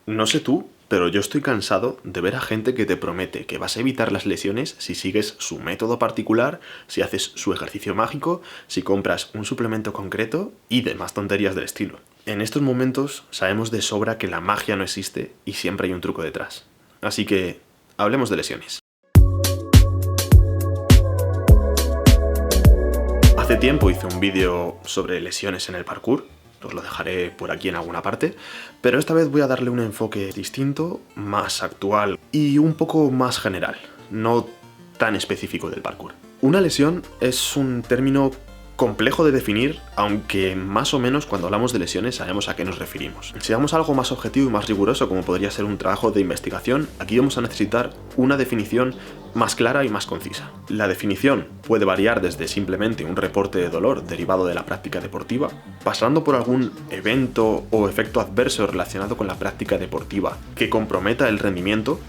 No sé tú, pero yo estoy cansado de ver a gente que te promete que vas a evitar las lesiones si sigues su método particular, si haces su ejercicio mágico, si compras un suplemento concreto y demás tonterías del estilo. En estos momentos sabemos de sobra que la magia no existe y siempre hay un truco detrás. Así que, hablemos de lesiones. Hace tiempo hice un vídeo sobre lesiones en el parkour. Os lo dejaré por aquí en alguna parte, pero esta vez voy a darle un enfoque distinto, más actual y un poco más general, no tan específico del parkour. Una lesión es un término complejo de definir, aunque más o menos cuando hablamos de lesiones sabemos a qué nos referimos. Si vamos a algo más objetivo y más riguroso, como podría ser un trabajo de investigación, aquí vamos a necesitar una definición más clara y más concisa. La definición puede variar desde simplemente un reporte de dolor derivado de la práctica deportiva, pasando por algún evento o efecto adverso relacionado con la práctica deportiva que comprometa el rendimiento,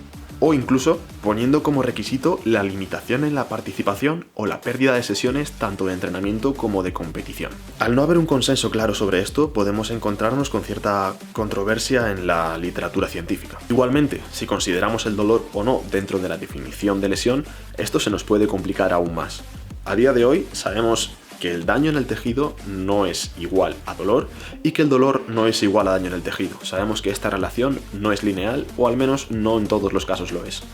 o incluso poniendo como requisito la limitación en la participación o la pérdida de sesiones tanto de entrenamiento como de competición. Al no haber un consenso claro sobre esto, podemos encontrarnos con cierta controversia en la literatura científica. Igualmente, si consideramos el dolor o no dentro de la definición de lesión, esto se nos puede complicar aún más. A día de hoy sabemos que el daño en el tejido no es igual a dolor y que el dolor no es igual a daño en el tejido. Sabemos que esta relación no es lineal, o al menos no en todos los casos lo es.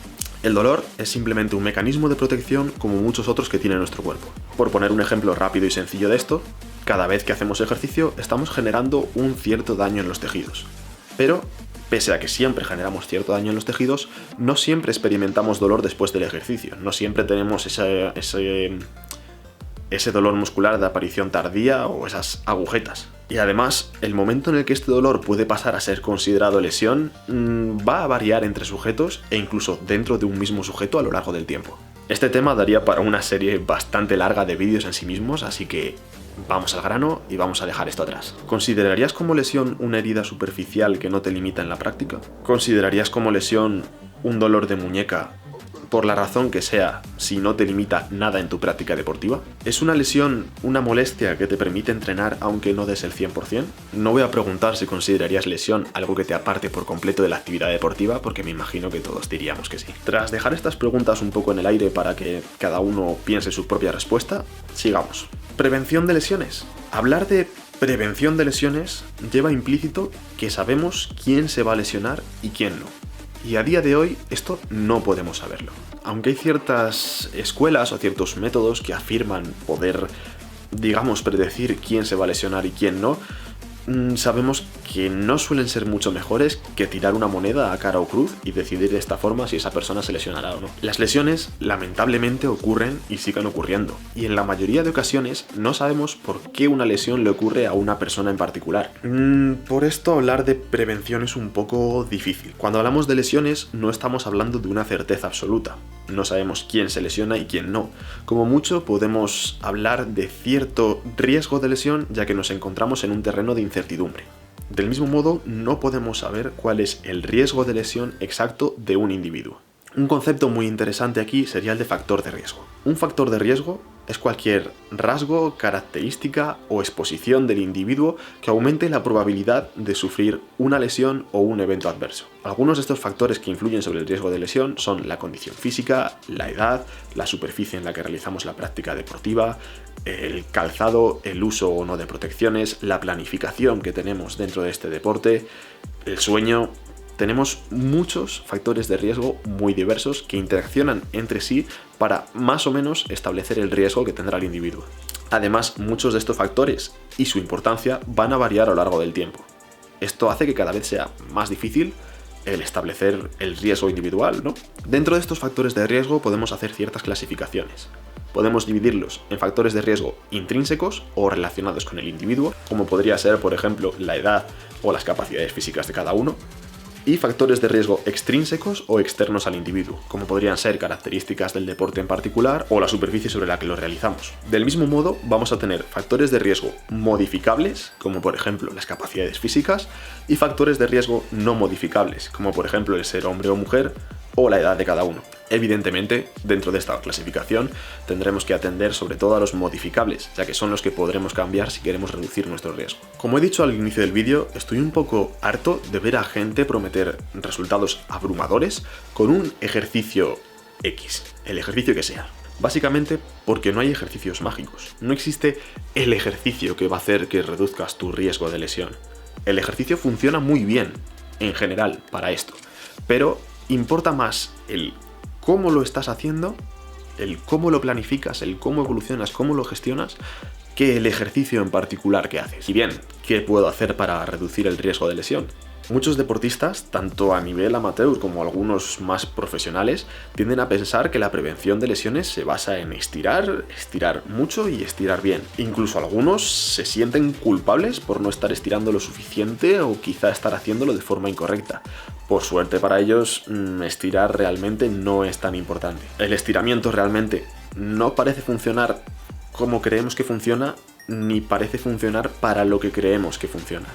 El dolor es simplemente un mecanismo de protección como muchos otros que tiene nuestro cuerpo. Por poner un ejemplo rápido y sencillo de esto, cada vez que hacemos ejercicio estamos generando un cierto daño en los tejidos. Pero, pese a que siempre generamos cierto daño en los tejidos, no siempre experimentamos dolor después del ejercicio. No siempre tenemos ese dolor muscular de aparición tardía o esas agujetas. Y además, el momento en el que este dolor puede pasar a ser considerado lesión va a variar entre sujetos e incluso dentro de un mismo sujeto a lo largo del tiempo. Este tema daría para una serie bastante larga de vídeos en sí mismos, así que vamos al grano y vamos a dejar esto atrás. ¿Considerarías como lesión una herida superficial que no te limita en la práctica? ¿Considerarías como lesión un dolor de muñeca por la razón que sea, si no te limita nada en tu práctica deportiva? ¿Es una lesión una molestia que te permite entrenar aunque no des el 100%? No voy a preguntar si considerarías lesión algo que te aparte por completo de la actividad deportiva, porque me imagino que todos diríamos que sí. Tras dejar estas preguntas un poco en el aire para que cada uno piense su propia respuesta, sigamos. Prevención de lesiones. Hablar de prevención de lesiones lleva implícito que sabemos quién se va a lesionar y quién no. Y a día de hoy esto no podemos saberlo. Aunque hay ciertas escuelas o ciertos métodos que afirman poder, digamos, predecir quién se va a lesionar y quién no, sabemos que no suelen ser mucho mejores que tirar una moneda a cara o cruz y decidir de esta forma si esa persona se lesionará o no. Las lesiones lamentablemente ocurren y siguen ocurriendo, y en la mayoría de ocasiones no sabemos por qué una lesión le ocurre a una persona en particular. Por esto hablar de prevención es un poco difícil. Cuando hablamos de lesiones no estamos hablando de una certeza absoluta. No sabemos quién se lesiona y quién no. Como mucho podemos hablar de cierto riesgo de lesión, ya que nos encontramos en un terreno de incertidumbre. Del mismo modo, no podemos saber cuál es el riesgo de lesión exacto de un individuo. Un concepto muy interesante aquí sería el de factor de riesgo. Un factor de riesgo es cualquier rasgo, característica o exposición del individuo que aumente la probabilidad de sufrir una lesión o un evento adverso. Algunos de estos factores que influyen sobre el riesgo de lesión son la condición física, la edad, la superficie en la que realizamos la práctica deportiva, el calzado, el uso o no de protecciones, la planificación que tenemos dentro de este deporte, el sueño. Tenemos muchos factores de riesgo muy diversos que interaccionan entre sí para más o menos establecer el riesgo que tendrá el individuo. Además, muchos de estos factores y su importancia van a variar a lo largo del tiempo. Esto hace que cada vez sea más difícil el establecer el riesgo individual, ¿no? Dentro de estos factores de riesgo podemos hacer ciertas clasificaciones. Podemos dividirlos en factores de riesgo intrínsecos o relacionados con el individuo, como podría ser, por ejemplo, la edad o las capacidades físicas de cada uno, y factores de riesgo extrínsecos o externos al individuo, como podrían ser características del deporte en particular o la superficie sobre la que lo realizamos. Del mismo modo, vamos a tener factores de riesgo modificables, como por ejemplo las capacidades físicas, y factores de riesgo no modificables, como por ejemplo el ser hombre o mujer, o la edad de cada uno. Evidentemente, dentro de esta clasificación tendremos que atender sobre todo a los modificables, ya que son los que podremos cambiar si queremos reducir nuestro riesgo. Como he dicho al inicio del vídeo, estoy un poco harto de ver a gente prometer resultados abrumadores con un ejercicio X, el ejercicio que sea. Básicamente porque no hay ejercicios mágicos. No existe el ejercicio que va a hacer que reduzcas tu riesgo de lesión. El ejercicio funciona muy bien, en general, para esto, pero importa más el cómo lo estás haciendo, el cómo lo planificas, el cómo evolucionas, cómo lo gestionas, que el ejercicio en particular que haces. Y bien, ¿qué puedo hacer para reducir el riesgo de lesión? Muchos deportistas, tanto a nivel amateur como algunos más profesionales, tienden a pensar que la prevención de lesiones se basa en estirar mucho y estirar bien. Incluso algunos se sienten culpables por no estar estirando lo suficiente o quizá estar haciéndolo de forma incorrecta. Por suerte para ellos, estirar realmente no es tan importante. El estiramiento realmente no parece funcionar como creemos que funciona, ni parece funcionar para lo que creemos que funciona.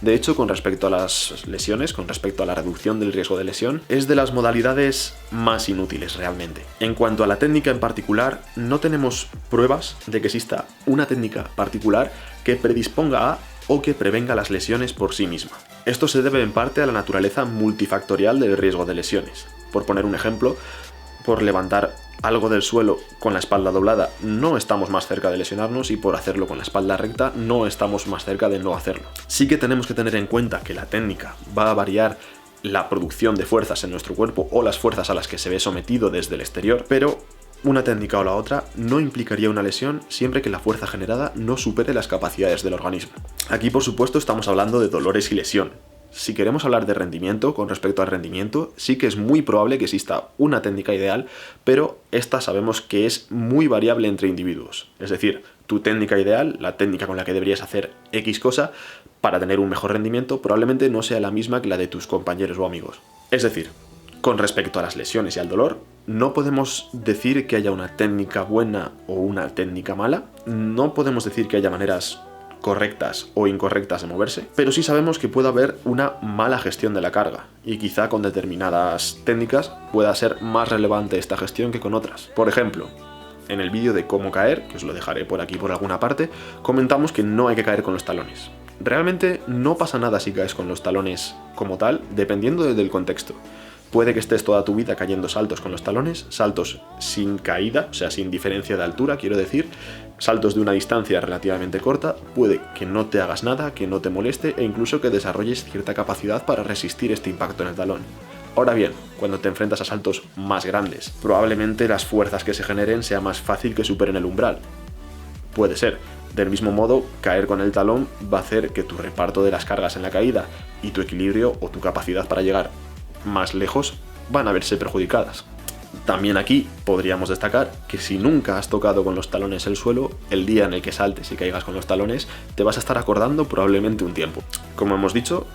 De hecho, con respecto a las lesiones, con respecto a la reducción del riesgo de lesión, es de las modalidades más inútiles realmente. En cuanto a la técnica en particular, no tenemos pruebas de que exista una técnica particular que predisponga a o que prevenga las lesiones por sí misma. Esto se debe en parte a la naturaleza multifactorial del riesgo de lesiones. Por poner un ejemplo, por levantar algo del suelo con la espalda doblada no estamos más cerca de lesionarnos, y por hacerlo con la espalda recta no estamos más cerca de no hacerlo. Sí que tenemos que tener en cuenta que la técnica va a variar la producción de fuerzas en nuestro cuerpo o las fuerzas a las que se ve sometido desde el exterior, pero una técnica o la otra no implicaría una lesión siempre que la fuerza generada no supere las capacidades del organismo. Aquí, por supuesto, estamos hablando de dolores y lesión. Si queremos hablar de rendimiento, con respecto al rendimiento, sí que es muy probable que exista una técnica ideal, pero esta sabemos que es muy variable entre individuos. Es decir, tu técnica ideal, la técnica con la que deberías hacer X cosa para tener un mejor rendimiento, probablemente no sea la misma que la de tus compañeros o amigos. Es decir, con respecto a las lesiones y al dolor, no podemos decir que haya una técnica buena o una técnica mala, no podemos decir que haya maneras correctas o incorrectas de moverse, pero sí sabemos que puede haber una mala gestión de la carga, y quizá con determinadas técnicas pueda ser más relevante esta gestión que con otras. Por ejemplo, en el vídeo de cómo caer, que os lo dejaré por aquí por alguna parte, comentamos que no hay que caer con los talones. Realmente no pasa nada si caes con los talones como tal, dependiendo del contexto. Puede que estés toda tu vida cayendo saltos con los talones, saltos sin caída, o sea, sin diferencia de altura, quiero decir, saltos de una distancia relativamente corta. Puede que no te hagas nada, que no te moleste e incluso que desarrolles cierta capacidad para resistir este impacto en el talón. Ahora bien, cuando te enfrentas a saltos más grandes, probablemente las fuerzas que se generen sea más fácil que superen el umbral. Puede ser. Del mismo modo, caer con el talón va a hacer que tu reparto de las cargas en la caída y tu equilibrio o tu capacidad para llegar más lejos van a verse perjudicadas. También aquí podríamos destacar que si nunca has tocado con los talones el suelo, el día en el que saltes y caigas con los talones te vas a estar acordando probablemente un tiempo. Como hemos dicho,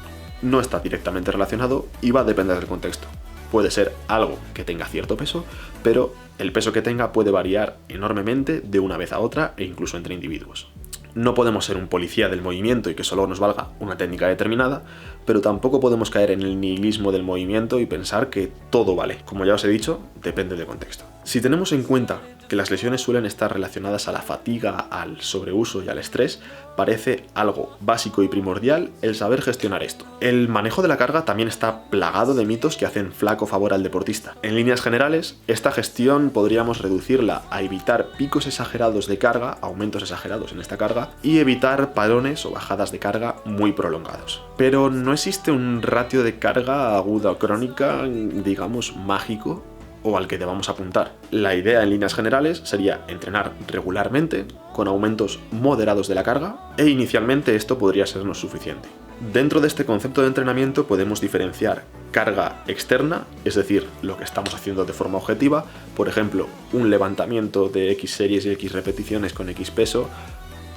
no está directamente relacionado y va a depender del contexto. Puede ser algo que tenga cierto peso, pero el peso que tenga puede variar enormemente de una vez a otra e incluso entre individuos. No podemos ser un policía del movimiento y que solo nos valga una técnica determinada, pero tampoco podemos caer en el nihilismo del movimiento y pensar que todo vale. Como ya os he dicho, depende del contexto. Si tenemos en cuenta que las lesiones suelen estar relacionadas a la fatiga, al sobreuso y al estrés, parece algo básico y primordial el saber gestionar esto. El manejo de la carga también está plagado de mitos que hacen flaco favor al deportista. En líneas generales, esta gestión podríamos reducirla a evitar picos exagerados de carga, aumentos exagerados en esta carga, y evitar parones o bajadas de carga muy prolongados. Pero no existe un ratio de carga aguda o crónica, digamos, mágico, o al que debamos apuntar. La idea en líneas generales sería entrenar regularmente, con aumentos moderados de la carga, e inicialmente esto podría sernos suficiente. Dentro de este concepto de entrenamiento podemos diferenciar carga externa, es decir, lo que estamos haciendo de forma objetiva, por ejemplo, un levantamiento de X series y X repeticiones con X peso,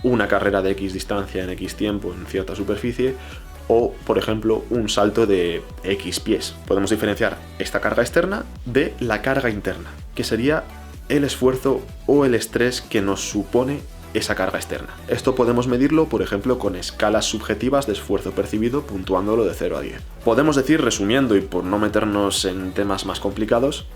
una carrera de X distancia en X tiempo en cierta superficie, o, por ejemplo, un salto de X pies. Podemos diferenciar esta carga externa de la carga interna, que sería el esfuerzo o el estrés que nos supone esa carga externa. Esto podemos medirlo, por ejemplo, con escalas subjetivas de esfuerzo percibido, puntuándolo de 0 a 10. Podemos decir, resumiendo y por no meternos en temas más complicados,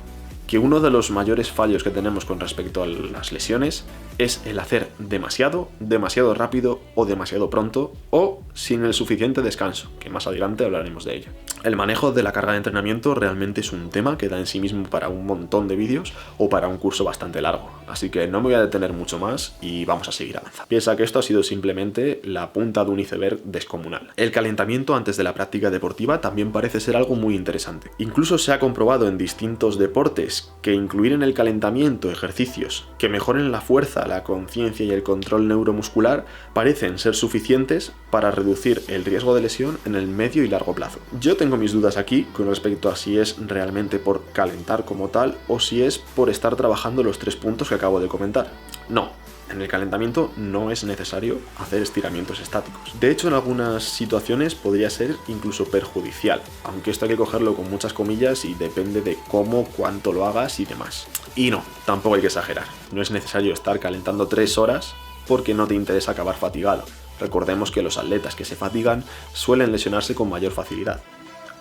que uno de los mayores fallos que tenemos con respecto a las lesiones es el hacer demasiado, demasiado rápido o demasiado pronto o sin el suficiente descanso, que más adelante hablaremos de ello. El manejo de la carga de entrenamiento realmente es un tema que da en sí mismo para un montón de vídeos o para un curso bastante largo, así que no me voy a detener mucho más y vamos a seguir avanzando. Piensa que esto ha sido simplemente la punta de un iceberg descomunal. El calentamiento antes de la práctica deportiva también parece ser algo muy interesante. Incluso se ha comprobado en distintos deportes que incluir en el calentamiento ejercicios que mejoren la fuerza, la conciencia y el control neuromuscular parecen ser suficientes para reducir el riesgo de lesión en el medio y largo plazo. Yo tengo mis dudas aquí con respecto a si es realmente por calentar como tal o si es por estar trabajando los 3 puntos que acabo de comentar. No. En el calentamiento no es necesario hacer estiramientos estáticos. De hecho, en algunas situaciones podría ser incluso perjudicial, aunque esto hay que cogerlo con muchas comillas y depende de cómo, cuánto lo hagas y demás. Y no, tampoco hay que exagerar. No es necesario estar calentando 3 horas porque no te interesa acabar fatigado. Recordemos que los atletas que se fatigan suelen lesionarse con mayor facilidad.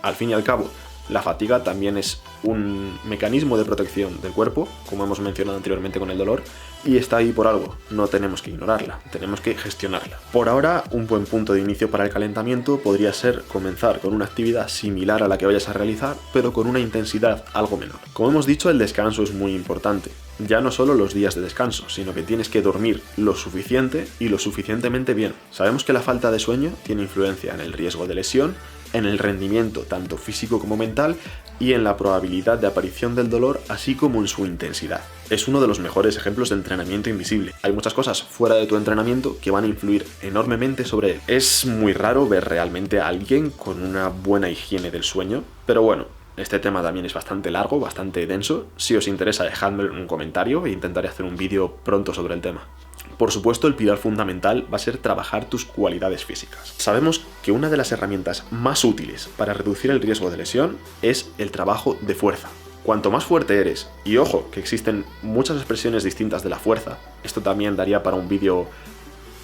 Al fin y al cabo, la fatiga también es un mecanismo de protección del cuerpo, como hemos mencionado anteriormente con el dolor, y está ahí por algo, no tenemos que ignorarla, tenemos que gestionarla. Por ahora, un buen punto de inicio para el calentamiento podría ser comenzar con una actividad similar a la que vayas a realizar, pero con una intensidad algo menor. Como hemos dicho, el descanso es muy importante. Ya no solo los días de descanso, sino que tienes que dormir lo suficiente y lo suficientemente bien. Sabemos que la falta de sueño tiene influencia en el riesgo de lesión, en el rendimiento tanto físico como mental y en la probabilidad de aparición del dolor, así como en su intensidad. Es uno de los mejores ejemplos de entrenamiento invisible. Hay muchas cosas fuera de tu entrenamiento que van a influir enormemente sobre él. Es muy raro ver realmente a alguien con una buena higiene del sueño, pero bueno, este tema también es bastante largo, bastante denso. Si os interesa, dejadme un comentario e intentaré hacer un vídeo pronto sobre el tema. Por supuesto, el pilar fundamental va a ser trabajar tus cualidades físicas. Sabemos que una de las herramientas más útiles para reducir el riesgo de lesión es el trabajo de fuerza. Cuanto más fuerte eres, y ojo, que existen muchas expresiones distintas de la fuerza, esto también daría para un vídeo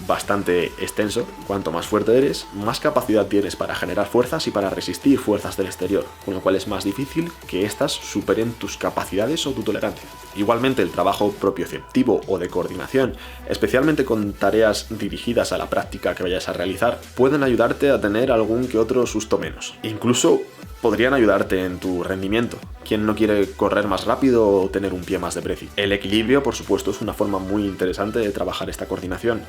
bastante extenso. Cuanto más fuerte eres, más capacidad tienes para generar fuerzas y para resistir fuerzas del exterior, con lo cual es más difícil que éstas superen tus capacidades o tu tolerancia. Igualmente, el trabajo propioceptivo o de coordinación, especialmente con tareas dirigidas a la práctica que vayas a realizar, pueden ayudarte a tener algún que otro susto menos. Incluso podrían ayudarte en tu rendimiento. ¿Quién no quiere correr más rápido o tener un pie más de preci? El equilibrio, por supuesto, es una forma muy interesante de trabajar esta coordinación.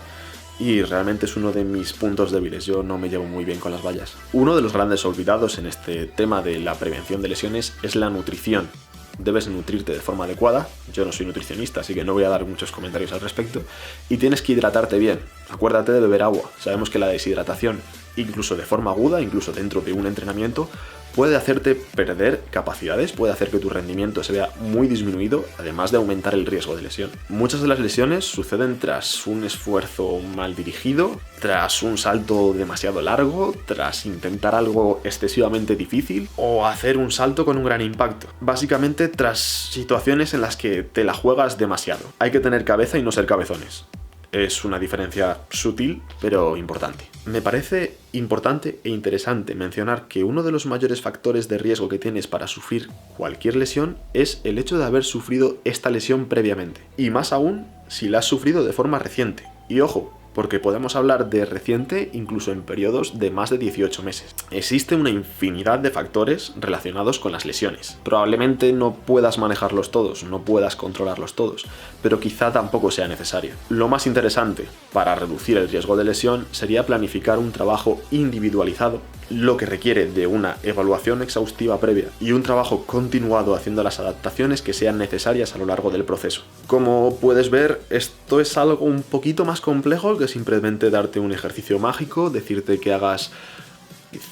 Y realmente es uno de mis puntos débiles, yo no me llevo muy bien con las vallas. Uno de los grandes olvidados en este tema de la prevención de lesiones es la nutrición. Debes nutrirte de forma adecuada, yo no soy nutricionista, así que no voy a dar muchos comentarios al respecto, y tienes que hidratarte bien. Acuérdate de beber agua, sabemos que la deshidratación, incluso de forma aguda, incluso dentro de un entrenamiento, puede hacerte perder capacidades, puede hacer que tu rendimiento se vea muy disminuido, además de aumentar el riesgo de lesión. Muchas de las lesiones suceden tras un esfuerzo mal dirigido, tras un salto demasiado largo, tras intentar algo excesivamente difícil o hacer un salto con un gran impacto. Básicamente tras situaciones en las que te la juegas demasiado. Hay que tener cabeza y no ser cabezones. Es una diferencia sutil, pero importante. Me parece importante e interesante mencionar que uno de los mayores factores de riesgo que tienes para sufrir cualquier lesión es el hecho de haber sufrido esta lesión previamente. Y más aún si la has sufrido de forma reciente. Y ojo, porque podemos hablar de reciente incluso en periodos de más de 18 meses. Existe una infinidad de factores relacionados con las lesiones. Probablemente no puedas manejarlos todos, no puedas controlarlos todos, pero quizá tampoco sea necesario. Lo más interesante para reducir el riesgo de lesión sería planificar un trabajo individualizado, lo que requiere de una evaluación exhaustiva previa y un trabajo continuado haciendo las adaptaciones que sean necesarias a lo largo del proceso. Como puedes ver, esto es algo un poquito más complejo que simplemente darte un ejercicio mágico, decirte que hagas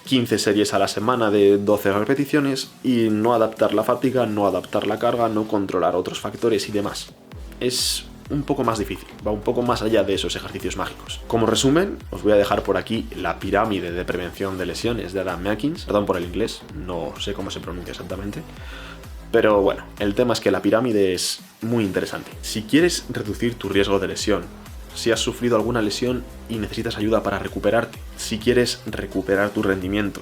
15 series a la semana de 12 repeticiones y no adaptar la fatiga, no adaptar la carga, no controlar otros factores y demás. Es un poco más difícil, va un poco más allá de esos ejercicios mágicos. Como resumen, os voy a dejar por aquí la pirámide de prevención de lesiones de Adam Meakins, perdón por el inglés, no sé cómo se pronuncia exactamente, pero bueno, el tema es que la pirámide es muy interesante. Si quieres reducir tu riesgo de lesión si has sufrido alguna lesión y necesitas ayuda para recuperarte, si quieres recuperar tu rendimiento,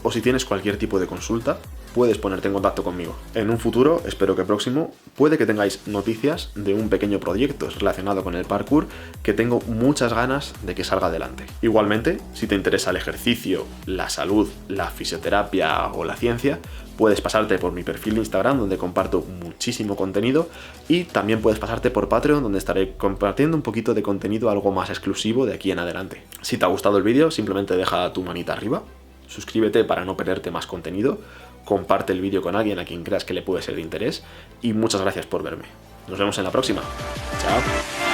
o si tienes cualquier tipo de consulta, puedes ponerte en contacto conmigo. En un futuro, espero que próximo, puede que tengáis noticias de un pequeño proyecto relacionado con el parkour que tengo muchas ganas de que salga adelante. Igualmente, si te interesa el ejercicio, la salud, la fisioterapia o la ciencia, puedes pasarte por mi perfil de Instagram, donde comparto muchísimo contenido, y también puedes pasarte por Patreon, donde estaré compartiendo un poquito de contenido algo más exclusivo de aquí en adelante. Si te ha gustado el vídeo, simplemente deja tu manita arriba, suscríbete para no perderte más contenido, comparte el vídeo con alguien a quien creas que le puede ser de interés, y muchas gracias por verme. Nos vemos en la próxima. Chao.